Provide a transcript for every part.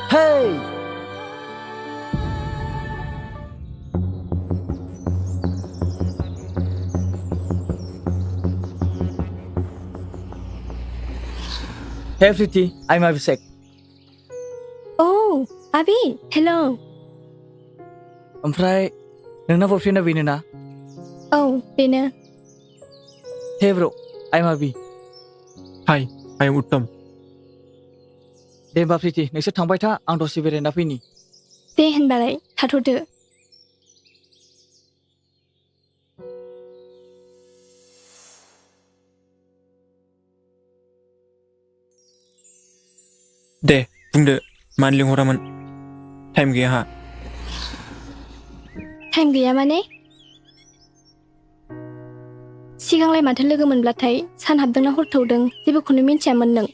Hey! Hey Priti, I'm ABISHEK. Oh, Abi, hello. ओमफ्राय नोंना बयफ्रेन्डआ बेनो ना? औ बेनो। Hey bro, I'm Abi. Hi, I am Uttam. दे होमबा प्रिति नोंसोर थांबाय था आं दसे बेरायना फैनि। दे होनबालाय थाथ'दो। दे बुंदो मानो लिंहरामोन? टाइम गैया हा। टाइम गैया माने? सिगांलाय माथो लोगो मोनब्लाथाय सान हाबदोंना हर थौदों जेबोखौनो मिन्थियामोन नों।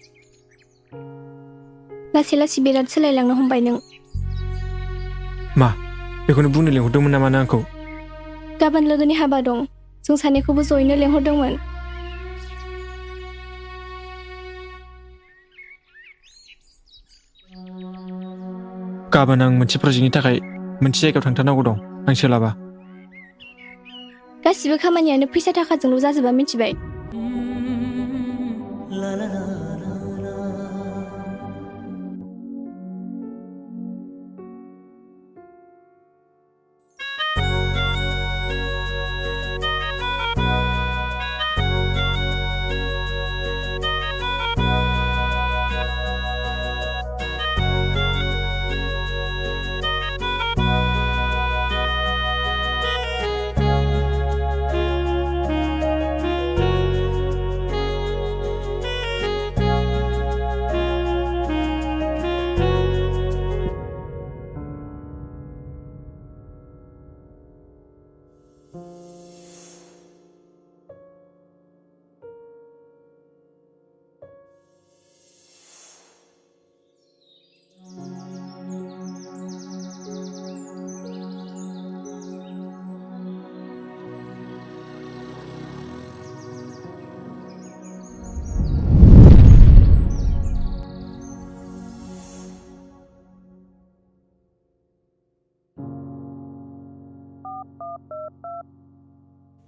लासै लासै बिराद सोलायलांनो हमबाय नों। मा बेखौनो बुंनो लिंहरदोंमोन नामा नों आंखौ? गाबोन लोगोनि हाबा दं, जों सानैखौबो जयैनो लेंहरदोंमोन। गाबोन आं मोनसे प्रजेक्टनि थाखाय मोनसे जायगायाव थांथारनांगौ दं, आं सोलाबा। गासिबो खामानियानो फैसा थाखाजोंल' जाजोबा मिथिबाय।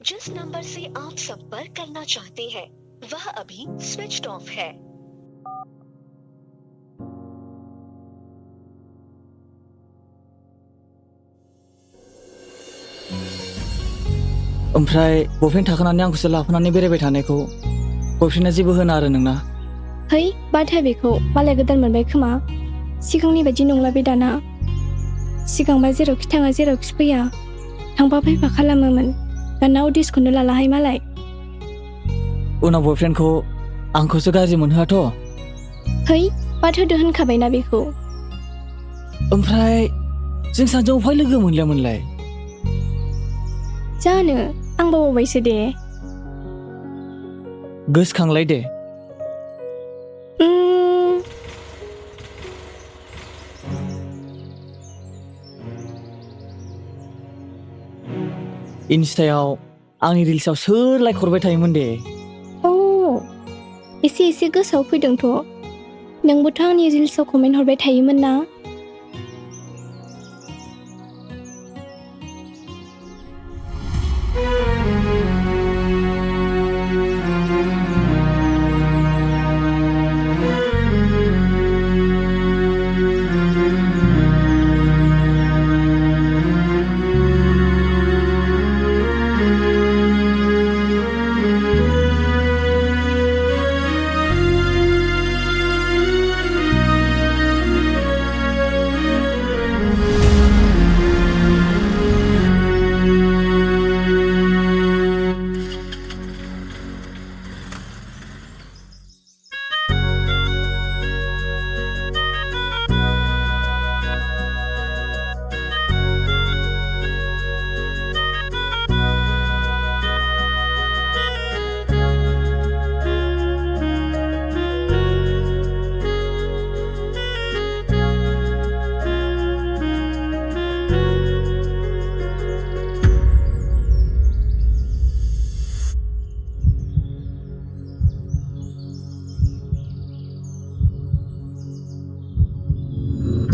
जिस नंबर से आप संपर्क करना चाहते हैं वह अभी स्विच्ड ऑफ है। ओमफ्राय बयफ्रेन्ड थाखानानै आंखौसो लाफानानै बेरायबाय थानायखौ बयफ्रेन्डआ जेबो होना आरो नोंना? है बाथाय बेखौ, मालाय गोदान मोनबाय खोमा। सिगांनि बायदि नंला बे दाना। सिगांबा जेरावखि थाङा जेरावखि फैया थांफा फैफा खालामोमोन, दाना उदिसखौनो लालाहाय मालाय। उनाव बयफ्रेन्डखौ आंखौसो गाज्रि मोनहोआथ'? है बाद होदो होनखाबायना बेखौ। ओमफ्राय जों सानैजों अफाय लोगो मोनलाय? जानो आं बावबायसो दे। गोसोखांलाय दे। इनस्टायाव आंनि रिल्सआव सोर लाइक हरबाय थायोमोन दे? अ एसे एसे गोसोआव फैदोंथ'। नोंबोथ' आंनि रिल्सआव कमेन्ट हरबाय थायोमोन ना?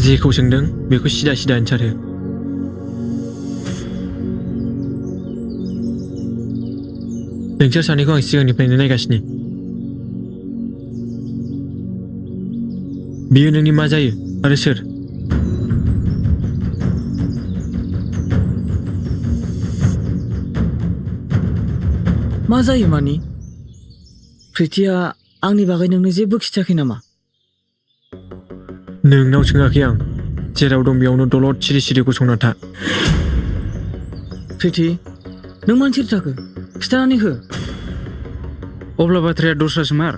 जेखौ सोंदों बेखौ सिदा सिदा एन्सार हो। नोंसोर सानैखौ आं सिगांनिफ्रायनो नायगासिनो। बियो नोंनि मा जायो आरो सोर? मा जायो मानि? प्रिटिया आंनि बागै नोंनो जेबो खिथायाखै नामा? नोंनाव सोङाखै आं। जेराव दं बेयावनो दलद सिरि सिरि गसंना था। प्रिटि, नों मानो सिरि थाखो? खिथानानै हो। अब्ला बाथ्राया दस्रासो मार?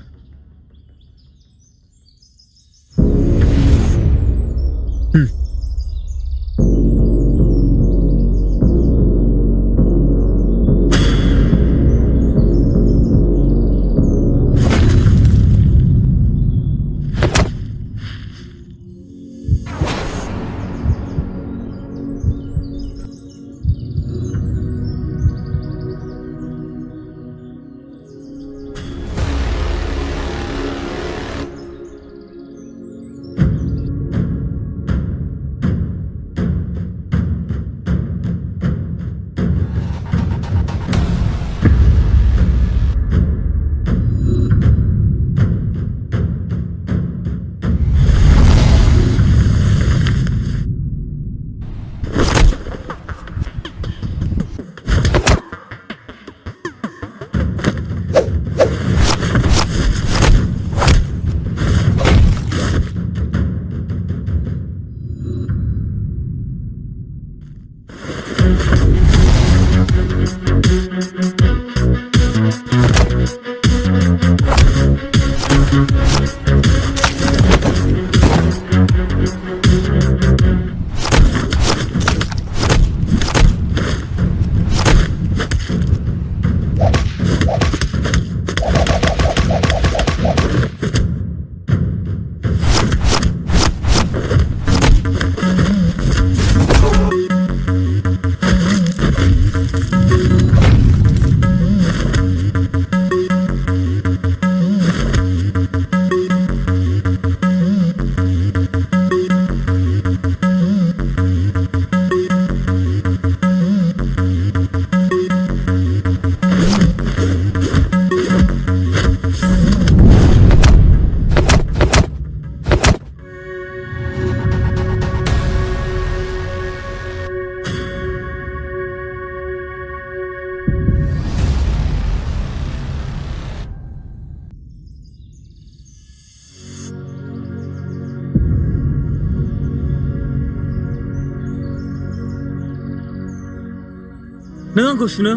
नों आंखौ सुनो?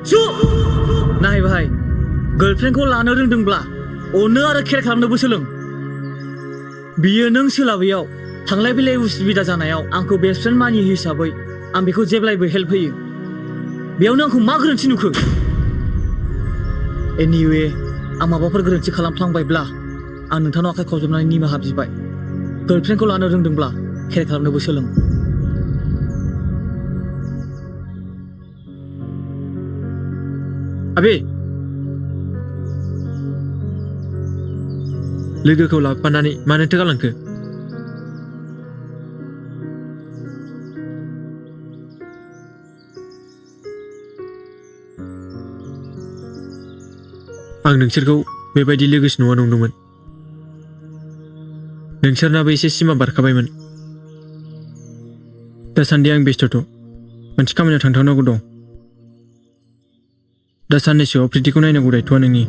सु! नाय भाई, गार्लफ्रेन्डखौ लानो रोंदोंब्ला अनो आरो केयार खालामनोबो सोलों। बियो नों सोलाबैयाव थांलाय फैलाय उसुबिदा जानायाव आंखौ बेस्ट फ्रेन्ड मानियो हिसाबै आं बेखौ जेब्लायबो हेल्प होयो। बेयावनो आंखौ मा गोरोन्थि नुखो? एनिवे, आं माबाफोर गोरोन्थि खालामफ्लांबायब्ला आं नोंथांनाव आखाइ खबजबनानै निमाहा बिबाय। गार्लफ्रेन्डखौ लानो रोंदोंब्ला केयार खालामनोबो सोलों। आबे, लोगोखौ लाबोफानानै मानोथो गालांखो? आं नोंसोरखौ बेबायदि लोगोसो नङा नंदोंमोन। नोंसोरनाबो एसे सिमा बारखाबायमोन। दासान्दि आं बेस्थ'थ', मोनसे खामानियाव थांथारनांगौ दं। दा साननैसोआव प्रिटिखौ नायनांगौ दायथ'आ नोंनि।